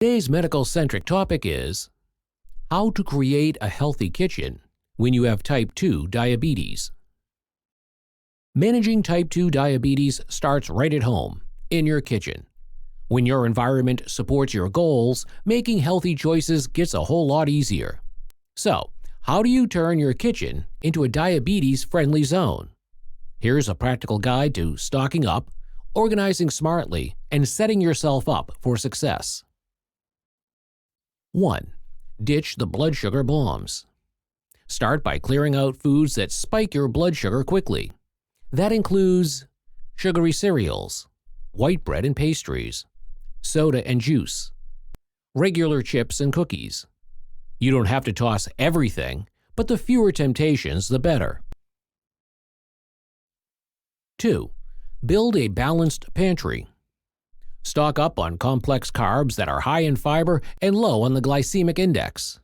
Today's medical-centric topic is how to create a healthy kitchen when you have type 2 diabetes. Managing type 2 diabetes starts right at home, in your kitchen. When your environment supports your goals, making healthy choices gets a whole lot easier. So, how do you turn your kitchen into a diabetes-friendly zone? Here's a practical guide to stocking up, organizing smartly, and setting yourself up for success. 1. Ditch the blood sugar bombs. Start by clearing out foods that spike your blood sugar quickly. That includes sugary cereals, white bread and pastries, soda and juice, regular chips and cookies. You don't have to toss everything, but the fewer temptations, the better. 2. Build a balanced pantry. Stock up on complex carbs that are high in fiber and low on the glycemic index.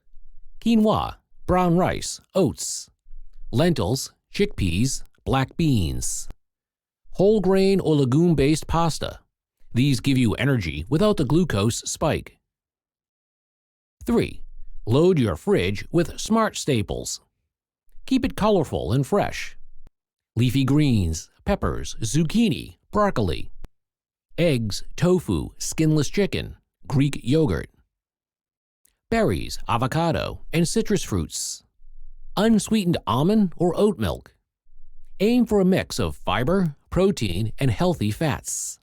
Quinoa, brown rice, oats, lentils, chickpeas, black beans. Whole grain or legume-based pasta. These give you energy without the glucose spike. 3. Load your fridge with smart staples. Keep it colorful and fresh. Leafy greens, peppers, zucchini, broccoli. Eggs, tofu, skinless chicken, Greek yogurt. Berries, avocado, and citrus fruits. Unsweetened almond or oat milk. Aim for a mix of fiber, protein, and healthy fats.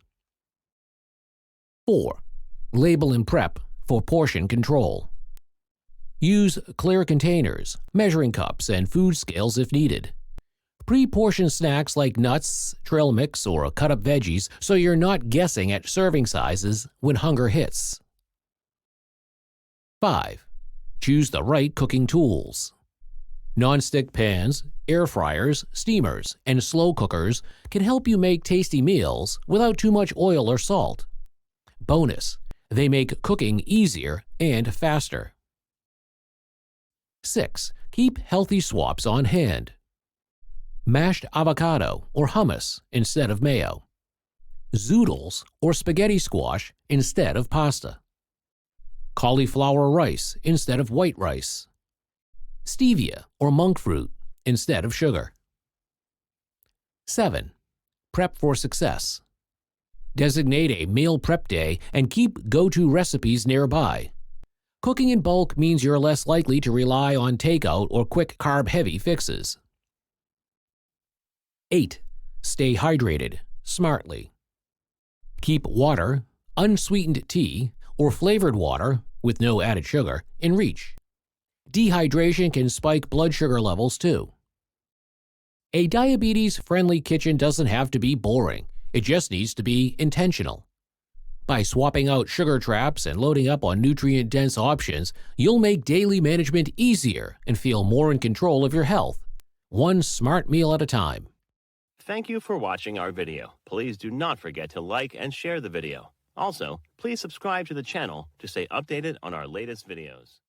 4. Label and prep for portion control. Use clear containers, measuring cups, and food scales if needed. Pre-portion snacks like nuts, trail mix, or cut-up veggies so you're not guessing at serving sizes when hunger hits. 5. Choose the right cooking tools. Non-stick pans, air fryers, steamers, and slow cookers can help you make tasty meals without too much oil or salt. Bonus, they make cooking easier and faster. 6. Keep healthy swaps on hand. Mashed avocado or hummus instead of mayo. Zoodles or spaghetti squash instead of pasta. Cauliflower rice instead of white rice. Stevia or monk fruit instead of sugar. 7. Prep for success. Designate a meal prep day and keep go-to recipes nearby. Cooking in bulk means you're less likely to rely on takeout or quick carb-heavy fixes. 8. Stay hydrated smartly. Keep water, unsweetened tea, or flavored water, with no added sugar, in reach. Dehydration can spike blood sugar levels too. A diabetes-friendly kitchen doesn't have to be boring. It just needs to be intentional. By swapping out sugar traps and loading up on nutrient-dense options, you'll make daily management easier and feel more in control of your health, one smart meal at a time. Thank you for watching our video. Please do not forget to like and share the video. Also, please subscribe to the channel to stay updated on our latest videos.